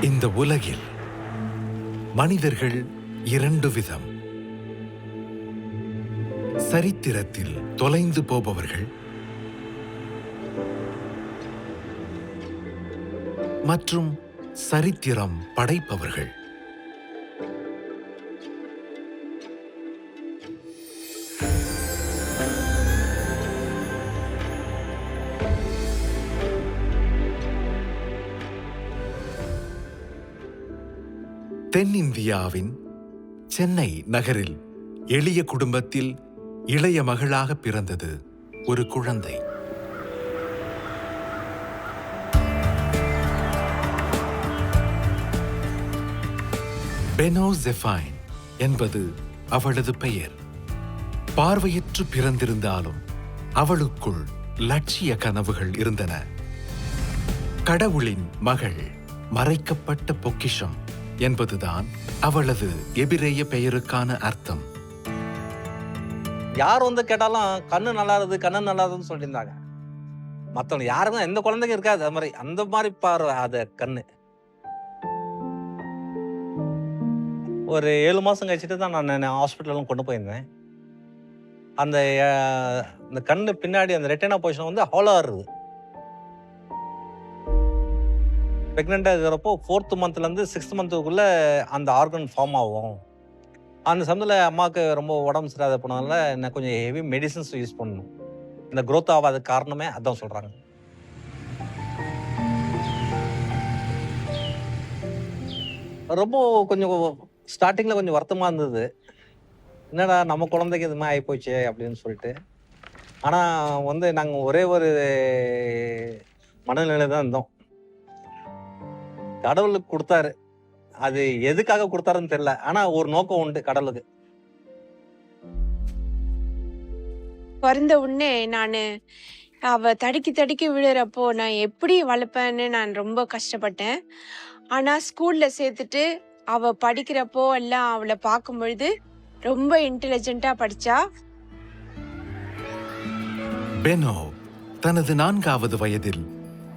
இந்த உலகில் மனிதர்கள் இரண்டு விதம். சரித்திரத்தில் தொலைந்து போபவர்கள் மற்றும் சரித்திரம் படைப்பவர்கள். தென்னிந்தியாவின் சென்னை நகரில் எளிய குடும்பத்தில் இளைய மகளாக பிறந்தது ஒரு குழந்தை. பெனோ ஜெஃபைன் என்பது அவளது பெயர். பார்வையற்று பிறந்திருந்தாலும் அவளுக்குள் லட்சிய கனவுகள் இருந்தன. கடவுளின் மகள், மறைக்கப்பட்ட பொக்கிஷம் என்பதுதான் அவளது எபிரேய பெயருக்கான அர்த்தம். யார் வந்து கேட்டாலும் கண்ணு நல்லாது கண்ணு நல்லாதுன்னு சொல்லியிருந்தாங்க. மற்றவங்க யாருக்கும் எந்த குழந்தைக்கும் இருக்காது அது மாதிரி, அந்த மாதிரி பார்வை அது கண்ணு. ஒரு 7 மாதம் கழிச்சுட்டு தான் நான் ஹாஸ்பிட்டலும் கொண்டு போயிருந்தேன். அந்த கண்ணு பின்னாடி அந்த ரெட்டினா பொசிஷன் வந்து ஹாலோவாக இருக்குது. ப்ரெக்னெண்ட்டாக இருக்கிறப்போ 4th மந்த்லேருந்து 6th மந்த்துக்குள்ளே அந்த ஆர்கன் ஃபார்ம் ஆகும். அந்த சமயத்தில் அம்மாவுக்கு ரொம்ப உடம்பு சரியாத போனதால நான் கொஞ்சம் ஹெவி மெடிசன்ஸ் யூஸ் பண்ணணும். இந்த க்ரோத் ஆகாத காரணமே அதான் சொல்கிறாங்க. ரொம்ப கொஞ்சம் ஸ்டார்டிங்கில் கொஞ்சம் வருத்தமாக இருந்தது. என்னடா நம்ம குழந்தைக்கு இது மாதிரி ஆகிப்போச்சு அப்படின்னு சொல்லிட்டு. ஆனால் வந்து நாங்கள் ஒரே ஒரு மனநிலை தான் இருந்தோம். கடவுளுக்கு கொடுத்தாரு, அது எதுக்காக கொடுத்தாருன்னு தெரியல. ஆனா ஒரு நோக்கம் உண்டு கடவுளுக்கு. பிறந்த உடனே அவ தடுக்கி தடுக்கி விழுறப்போ நான் எப்படி வளர்ப்பேன்னு நான் ரொம்ப கஷ்டப்பட்டேன். ஆனா ஸ்கூல்ல சேர்த்துட்டு அவ படிக்கிறப்போ எல்லாம் அவளை பார்க்கும் பொழுது ரொம்ப இன்டெலிஜென்ட்டா படிச்சா. பெனோ தனது 4வது வயதில்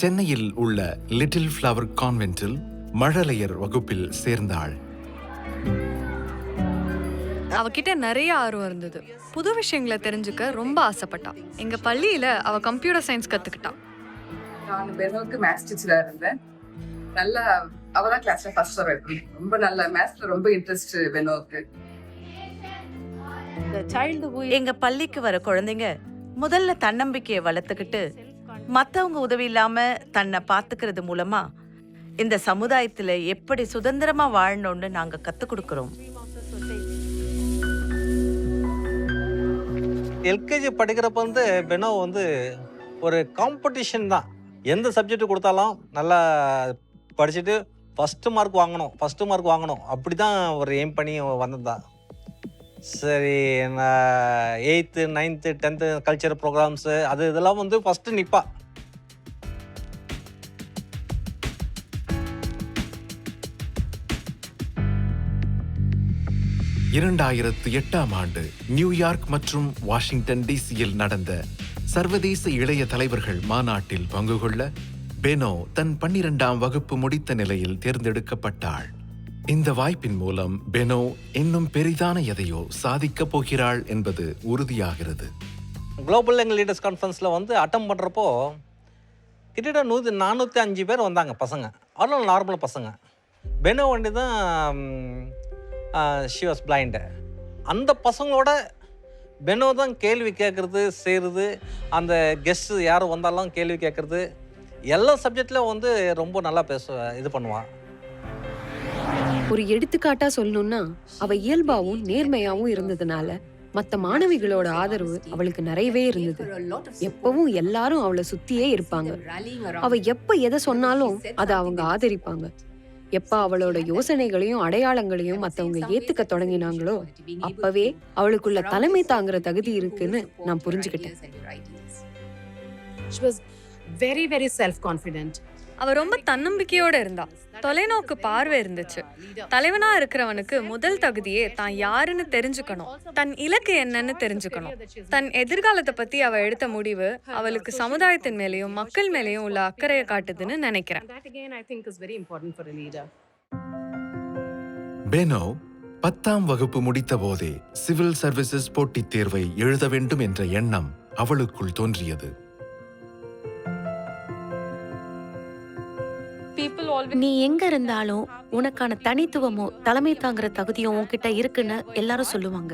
சென்னையில் உள்ள லிட்டில் ஃப்ளவர் கான்வென்ட்டில் மழலையர் வகுப்பில் சேர்ந்தாள். அவகிட்ட நிறைய ஆர்வம் இருந்தது. புது விஷயங்களை தெரிஞ்சுக்க ரொம்ப ஆசைப்பட்டா. எங்க பள்ளியில அவ கம்ப்யூட்டர் சயின்ஸ் கத்துக்கிட்டா. நான் பெனோக்கு மேத்ஸ் டீச்சரா இருந்தேன். நல்லா அவதான் கிளாஸ்ல ஃபர்ஸ்ட் வர வைப்பேன். ரொம்ப நல்ல மேத்ஸ்ல ரொம்ப இன்ட்ரெஸ்ட் பெனோக்கு. எங்க பள்ளிக்கு வர குழந்தைங்க முதல்ல தன்னம்பிக்கையை வளர்த்துக்கிட்டு மத்தவங்க உதவி இல்லாம தன்னை பாத்துக்கிறது மூலமா இந்த சமுதாயத்துல எப்படி சுதந்திரமா வாழணும்னு நாங்க கத்துக் கொடுக்கிறோம். எல்கேஜி படிக்கிறப்ப வந்து பெனோ வந்து ஒரு காம்படிஷன் தான். எந்த சப்ஜெக்ட் கொடுத்தாலும் நல்லா படிச்சுட்டு ஃபஸ்ட்டு மார்க் வாங்கணும் அப்படி தான் ஒரு எய்ம் பண்ணி வந்ததா. சரி, நான் 8th 9th 10th cultural programs இதெல்லாம் வந்து ஃபஸ்ட்டு நிற்பா. ஆண்டு நியூயார்க் மற்றும் வாஷிங்டன் டிசியில் நடந்த சர்வதேச இளைய தலைவர்கள் மாநாட்டில் பங்கு கொள்ள பெனோ தன் 12ஆம் வகுப்பு முடித்த நிலையில் தேர்ந்தெடுக்கப்பட்டாள். இந்த வாய்ப்பின் மூலம் பெனோ இன்னும் பெரிதான எதையோ சாதிக்கப் போகிறாள் என்பது உறுதியாகிறது. குளோபல் யங் லீடர்ஸ் கான்ஃபரன்ஸில் வந்து அட்டம் பண்ணுறப்போ கிட்டத்தட்ட 405 பேர் வந்தாங்க பசங்க. அதெல்லாம் நார்மல் பசங்க. பெனோ வண்டி தான் ஷி வாஸ் பிளைண்டு. அந்த பசங்களோட பெனோ தான் கேள்வி கேட்குறது செய்கிறது. அந்த கெஸ்ட்டு யாரும் வந்தாலும் கேள்வி கேட்குறது. எல்லா சப்ஜெக்ட்லையும் வந்து ரொம்ப நல்லா இது பண்ணுவான். ஒரு எடுத்துக்காட்டா சொல்லணும்னா அவ இயல்பாவும் நேர்மையாவும் இருந்ததுனால மத்த மாணவிகளோட ஆதரவு அவளுக்கு நிறையவே இருந்தது. எப்பவும் எல்லாரும் அவளை சுத்தியே இருப்பாங்க. அவ எப்ப எதை சொன்னாலும் அதை அவங்க ஆதரிப்பாங்க. எப்ப அவளோட யோசனைகளையும் அடையாளங்களையும் மத்தவங்க ஏத்துக்க தொடங்கினாங்களோ அப்பவே அவளுக்குள்ள தலைமை தாங்குற தகுதி இருக்குன்னு நான் புரிஞ்சுக்கிட்டேன். very, very self-confident. அவ ரொம்ப தன்னம்பிக்கையோட இருந்தா. தொலைநோக்கு பார்வை இருந்துச்சு. தலைவனா இருக்கிறவனுக்கு முதல் தகுதியே தான் யாருன்னு தெரிஞ்சுக்கணும், தன் இலக்கு என்னன்னு தெரிஞ்சுக்கணும். தன் எதிர்காலத்தை பத்தி அவ எடுத்த முடிவு அவளுக்கு சமுதாயத்தின் மேலேயும் மக்கள் மேலேயும் உள்ள அக்கறையை காட்டுதுன்னு நினைக்கிறேன். That again, I think is very important for a leader. Beno 10ஆம் வகுப்பு முடித்த போதே சிவில் சர்வீசஸ் போட்டித் தேர்வை எழுத வேண்டும் என்ற எண்ணம் அவளுக்குள் தோன்றியது. நீ எங்க இருந்தாலும் உனக்கான தனித்துவமோ தலைமை தாங்குற தகுதியும் உன்கிட்ட இருக்குன்னு எல்லாரும் சொல்லுவாங்க.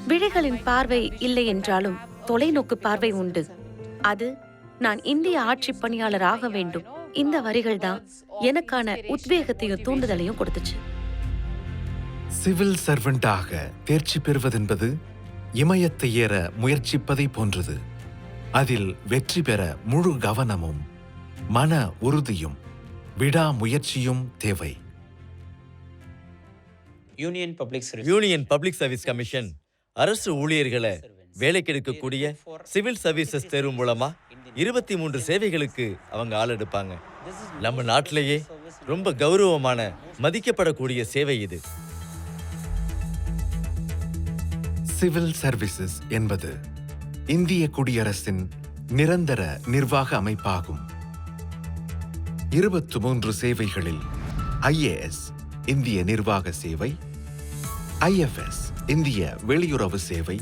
விழிகளின் பார்வை இல்லை என்றாலும் தொலைநோக்கு பார்வை உண்டு. அது நான் இந்திய ஆட்சி பணியாளர் ஆக வேண்டும். இந்த வரிகள் தான் எனக்கான உத்வேகத்தையும் தூண்டுதலையும் கொடுத்துச்சு. சிவில் சர்வெண்டாக தேர்ச்சி பெறுவதென்பது இமயத்தை ஏற முயற்சிப்பதை போன்றது. அதில் வெற்றி பெற முழு கவனமும் மன உறுதியும் விடாமுயற்சியும் தேவை. யூனியன் பப்ளிக் சர்வீஸ் கமிஷன் அரசு ஊழியர்களை வேலைக்கு எடுக்கக்கூடிய சிவில் சர்வீசஸ் தேர்வு மூலமா 23 சேவைகளுக்கு அவங்க ஆள் எடுப்பாங்க. நம்ம நாட்டிலேயே ரொம்ப கௌரவமான மதிக்கப்படக்கூடிய சேவை இது. சிவில் சர்வீசஸ் என்பது இந்திய குடியரசின் நிரந்தர நிர்வாக அமைப்பாகும். 23 சேவைகளில் IAS இந்திய நிர்வாக சேவை, IFS இந்திய வெளியுறவு சேவை,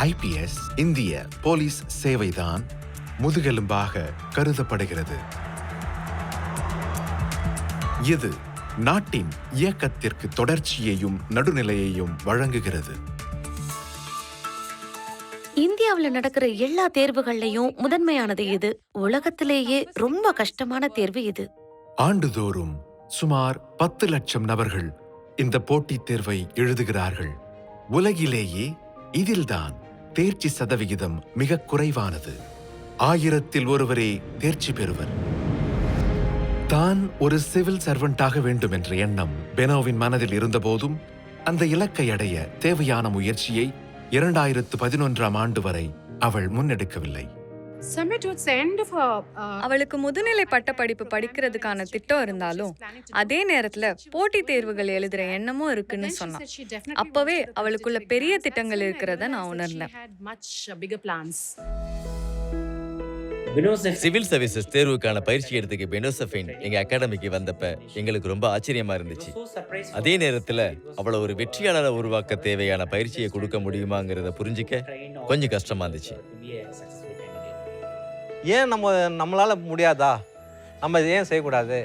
IPS இந்திய போலீஸ் சேவைதான் முதுகெலும்பாக கருதப்படுகிறது. இது நாட்டின் இயக்கத்திற்கு தொடர்ச்சியையும் நடுநிலையையும் வழங்குகிறது. இந்தியாவுல நடக்கிற எல்லா தேர்வுகள்லயும் முதன்மையானது இது. உலகத்திலேயே ரொம்ப கஷ்டமான தேர்வு இது. ஆண்டுதோறும் சுமார் 10 லட்சம் நபர்கள் இந்த போட்டித் தேர்வை எழுதுகிறார்கள். உலகிலேயே இதில்தான் தேர்ச்சி சதவிகிதம் மிக குறைவானது. 1000-ல் ஒருவரே தேர்ச்சி பெறுவர். தான் ஒரு சிவில் சர்வெண்டாக வேண்டும் என்ற எண்ணம் பெனோவின் மனதில் இருந்தபோதும் அந்த இலக்கை அடைய தேவையான முயற்சியை 2011ஆம் ஆண்டு வரை அவள் முன்னெடுக்கவில்லை. அவளுக்கு முதுநிலை பட்ட படிப்பு படிக்கிறதுக்கான திட்டம் இருந்தாலும் அதே நேரத்துல போட்டி தேர்வுகள் எழுதுற எண்ணமும் இருக்குன்னு சொன்னான். அப்பவே அவளுக்குள்ள பெரிய திட்டங்கள் இருக்கிறத நான் உணர்ந்தேன். சிவில் சர்வீசஸ் தேர்வுக்கான பயிற்சி எடுத்துக்க பெனோசஃபின் எங்க அகாடமிக்கு வந்தப்ப எங்களுக்கு ரொம்ப ஆச்சரியமா இருந்துச்சு. அதே நேரத்துல அவளை ஒரு வெற்றியாளரை உருவாக்க தேவையான பயிற்சியை கொடுக்க முடியுமாங்கிறத புரிஞ்சுக்க கொஞ்சம் கஷ்டமா இருந்துச்சு. ஏன் நம்மளால முடியாதா, நம்ம இதை ஏன் செய்யக்கூடாது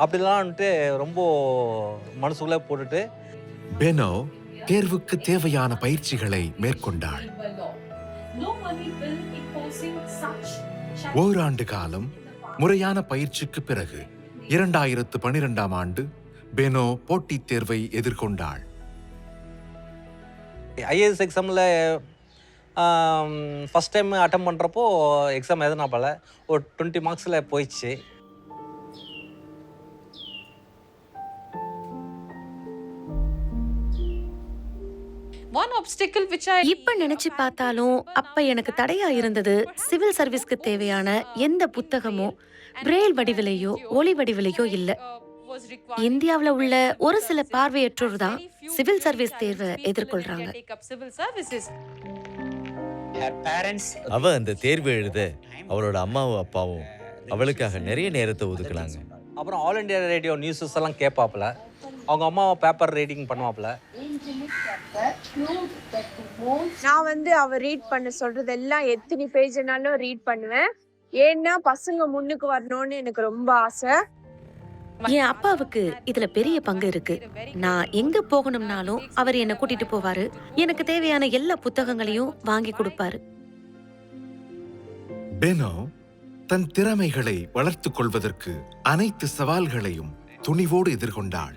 அப்படிலான்ட்டு ரொம்ப மனசுக்குள்ளே போட்டுட்டு பெனோ தேர்வுக்கு தேவையான பயிற்சிகளை மேற்கொண்டாள். ஓராண்டு காலம் முறையான பயிற்சிக்கு பிறகு 2012ஆம் ஆண்டு பெனோ போட்டித் தேர்வை எதிர்கொண்டாள். ஐஏஎஸ் எக்ஸாமில் ஃபஸ்ட் டைம் அட்டம் பண்ணுறப்போ எக்ஸாம் எதுனாப்பால ஒரு 20 மார்க்ஸில் போயிடுச்சு. இப்ப நினைச்சு பார்த்தாலும் அப்ப எனக்கு தடையா இருந்தது சிவில் சர்வீஸ்க்கு தேவையான எந்த புத்தகமோ பிரெயில் வடிவிலையோ ஒளி வடிவிலையோ இல்ல. இந்தியாவுல உள்ள ஒரு சில பார்வையற்றோர் தான் சிவில் சர்வீஸ் தேர்வை எதிர்கொள்றாங்க. அவ அந்த தேர்வு எழுத அவளோட அம்மாவும் அப்பாவும் அவளுக்காக நிறைய நேரத்தை ஒதுக்குனாங்க. அப்புறம் ஆல் இண்டியா ரேடியோ நியூஸஸ் எல்லாம் கேட்பாப்புல, அவங்க அம்மாவை பேப்பர் ரீடிங் பண்ணுவாப்புல. நான் அவ ரீட் பண்ண சொல்றதெல்லாம் எத்தனை பேஜ்னாலும் ரீட் பண்ணுவேன். ஏன்னா பசங்க முன்னுக்கு வரணும்னு எனக்கு ரொம்ப ஆசை. என் அப்பாவுக்கு இதுல பெரிய பங்கு இருக்கு. நான் எங்க போகணும்னாலும் அவர் என்ன கூட்டிட்டு போவாரு. எனக்கு தேவையான எல்லா புத்தகங்களையும் வாங்கி கொடுப்பாரு. பெனோ தன் திறமைகளை வளர்த்துக் கொள்வதற்கு அனைத்து சவால்களையும் துணிவோடு எதிர்கொண்டாள்.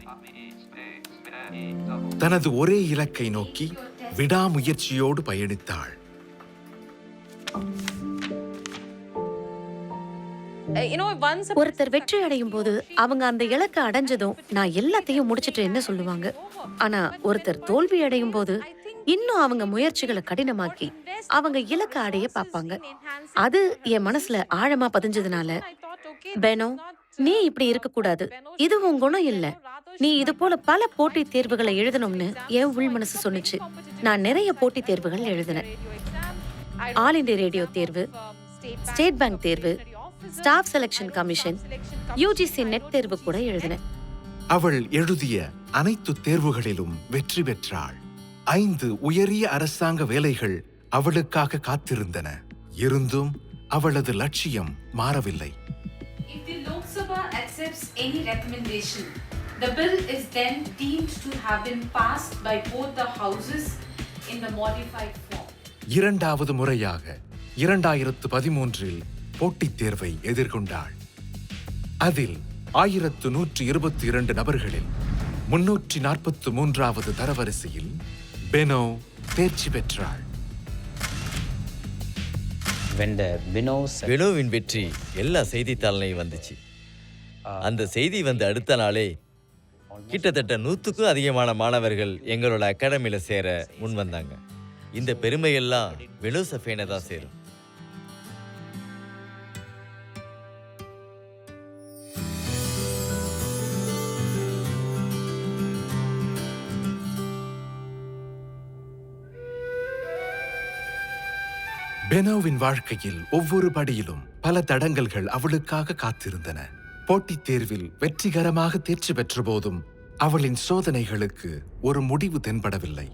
தனது ஒரே இலக்கை நோக்கி விடாமுயற்சியோடு பயணித்தாள். ஒருத்தர் வெற்றி அடையும் போது அவங்க அந்த இலக்கை அடைஞ்சதும் நான் எல்லாத்தையும் முடிச்சிட்டு என்ன சொல்லுவாங்க. ஆனா ஒருத்தர் தோல்வி அடையும் போது இன்னும் அவங்க முயற்சிகளை கடினமாக்கி அவங்க இலக்க அடைய பார்ப்பாங்க. அது என் மனசுல ஆழமா பதிஞ்சதுனால, பெனோ, நீ இப்படி இருக்க கூடாது, இது உன் குணம் இல்ல, நீ இது போல பல போட்டித் தேர்வுகளை எழுதணும்னு என் உள் மனசு சொன்னுச்சு. நான் நிறைய போட்டித் தேர்வுகள் எழுதினேன். ஆல் இந்தியா ரேடியோ தேர்வு, ஸ்டேட் பேங்க் தேர்வு, staff selection commission, UGC net தேர்வு கூட எழுதினேன். அவள் எழுதிய அனைத்து தேர்வுகளிலும் வெற்றி பெற்றாள். 5 உயரிய அரசாங்க வேலைகள் அவளுக்காக காத்திருந்தன. இருந்தும் அவளது லட்சியம் மாறவில்லை. If the Lok Sabha accepts any recommendation, the bill is then deemed to have been passed by both the houses in the modified form. இரண்டாவது முறையாக 2013 போட்டித் தேர்வை எதிர்கொண்டாள். அதில் 1122 நபர்களில் 343வது தரவரிசையில் பெனோ தேர்ச்சி பெற்றாள். பெனோவின் வெற்றி எல்லா செய்தித்தாள்லையும் வந்துச்சு. அந்த செய்தி வந்து அடுத்த நாளே கிட்டத்தட்ட 100க்கும் அதிகமான மாணவர்கள் எங்களோட அகாடமியில சேர முன் வந்தாங்க. இந்த பெருமையெல்லாம் பெனோ சஃபேனை தான் சேரும். பெனோவின் வாழ்க்கையில் ஒவ்வொரு படியிலும் பல தடங்கல்கள் அவளுக்காக காத்திருந்தன. போட்டித் தேர்வில் வெற்றிகரமாக தேர்ச்சி பெற்ற போதும் அவளின் சோதனைகளுக்கு ஒரு முடிவு தென்படவில்லை.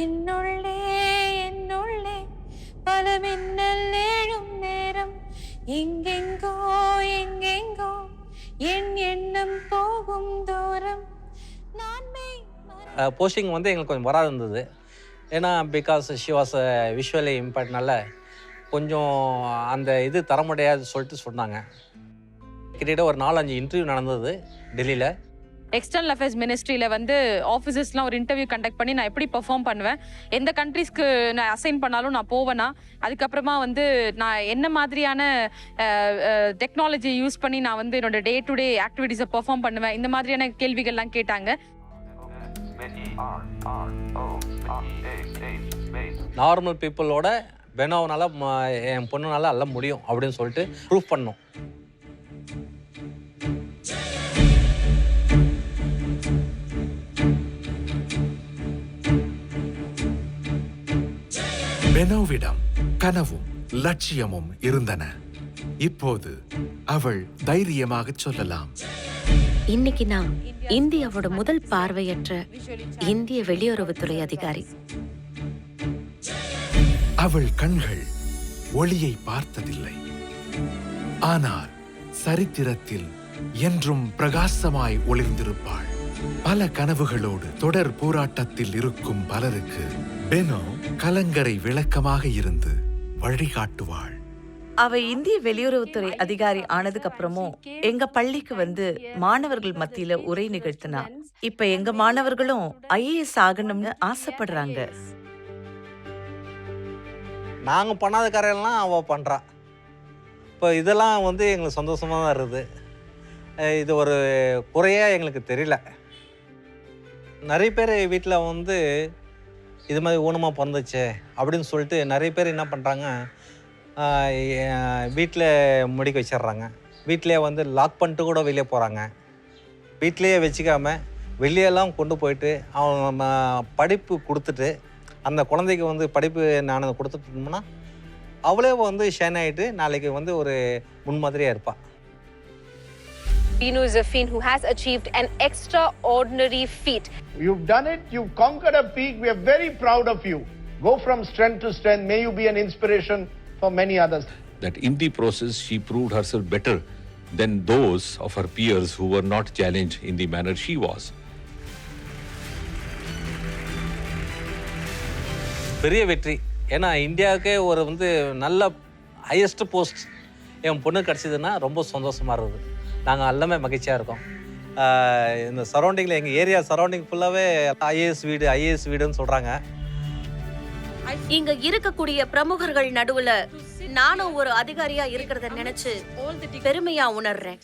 என்னுள்ளே என்னுள்ளே பல மின்னல் ஏழும் நேரம், எங்கெங்கோ எங்கெங்கோ என் எண்ணம் போகும் தூரம். போஸ்டிங் வந்து எங்களுக்கு கொஞ்சம் வராது இருந்தது. ஏன்னா பிகாஸ் ஷி வாஸ் விஷுவலி இம்பேக்ட்னால கொஞ்சம் அந்த இது தர முடியாது சொல்லிட்டு சொன்னாங்க. கிட்டத்தட்ட ஒரு 4-5 இன்டர்வியூ நடந்தது டெல்லியில். எக்ஸ்டர்னல் அஃபேர்ஸ் மினிஸ்ட்ரியில் வந்து ஆஃபீஸர்ஸ்லாம் ஒரு இன்டர்வியூ கண்டக்ட் பண்ணி நான் எப்படி பெர்ஃபார்ம் பண்ணுவேன், எந்த கண்ட்ரீஸ்க்கு நான் அசைன் பண்ணாலும் நான் போவேனா, அதுக்கப்புறமா வந்து நான் என்ன மாதிரியான டெக்னாலஜி யூஸ் பண்ணி நான் வந்து என்னோட டே டு டே ஆக்டிவிட்டீஸை பெர்ஃபார்ம் பண்ணுவேன், இந்த மாதிரியான கேள்விகள்லாம் கேட்டாங்க. நார்மல் பீப்புளோட பெனோவனால என் பொண்ணுனால அல்ல முடியும் அப்படின்னு சொல்லிட்டு ப்ரூஃப் பண்ணோம். பெனோவிடம் கனவும் லட்சியமும் இருந்தன. இப்போது அவள் தைரியமாக சொல்லலாம், இன்னைக்கு நான் இந்தியாவோட முதல் பார்வையற்ற இந்திய வெளியுறவுத்துறை அதிகாரி. அவள் கண்கள் ஒளியை பார்த்ததில்லை, ஆனால் சரித்திரத்தில் என்றும் பிரகாசமாய் ஒளிர்ந்திருப்பாள். பல கனவுகளோடு தொடர் போராட்டத்தில் இருக்கும் பலருக்கு பெனோ கலங்கரை விளக்கமாக இருந்து வழிகாட்டுவாள். அவ இந்திய வெளியுறவுத்துறை அதிகாரி ஆனதுக்கு அப்புறமும் எங்க பள்ளிக்கு வந்து மாணவர்கள் மத்தியில உரை நிகழ்த்தினா. இப்ப எங்க மாணவர்களும் IAS ஆகணும்னு ஆசைப்படுறாங்க. நாங்கள் பண்ணாத காரையெல்லாம் அவள் பண்ணுறா. இப்போ இதெல்லாம் வந்து எங்களுக்கு சந்தோஷமாக தான் இருக்குது. இது ஒரு குறையாக எங்களுக்கு தெரியல. நிறைய பேர் வீட்டில் வந்து இது மாதிரி ஊனமாக பிறந்துச்சு அப்படின்னு சொல்லிட்டு நிறைய பேர் என்ன பண்ணுறாங்க, வீட்டில் முடிக்க வச்சிடுறாங்க. வீட்டிலே வந்து லாக் பண்ணிட்டு கூட வெளியே போகிறாங்க. வீட்டிலையே வச்சுக்காம வெளியெல்லாம் கொண்டு போயிட்டு அவங்க படிப்பு கொடுத்துட்டு அந்த குழந்தைக்கு வந்து படிப்பு நான் கொடுத்துட்டோம்னா அவளே வந்து ஷைன் ஆகிட்டு நாளைக்கு வந்து ஒரு முன்மாதிரியாக இருப்பாள். Bino is a Finn who has achieved an extraordinary feat. You've done it. You've conquered a peak. We are very proud of you. Go from strength to strength. May you be an inspiration for many others. That in the process, she proved herself better than those of her peers who were not challenged in the manner she was. பெரிய வெற்றி. ஏன்னா இந்தியாவுக்கே ஒரு வந்து நல்ல highest post என் பொண்ணு கிடச்சிதுன்னா ரொம்ப சந்தோஷமாக இருக்குது. நாங்கள் எல்லாமே மகிழ்ச்சியாக இருக்கோம். இந்த சரௌண்டிங்கில் எங்கள் ஏரியா சரௌண்டிங் ஃபுல்லாகவே ஐஏஎஸ் வீடுன்னு சொல்கிறாங்க. இங்க இருக்கக்கூடிய பிரமுகர்கள் நடுவுல நானும் ஒரு அதிகாரியா இருக்கிறத நினைச்சு பெருமையா உணர்றேன்.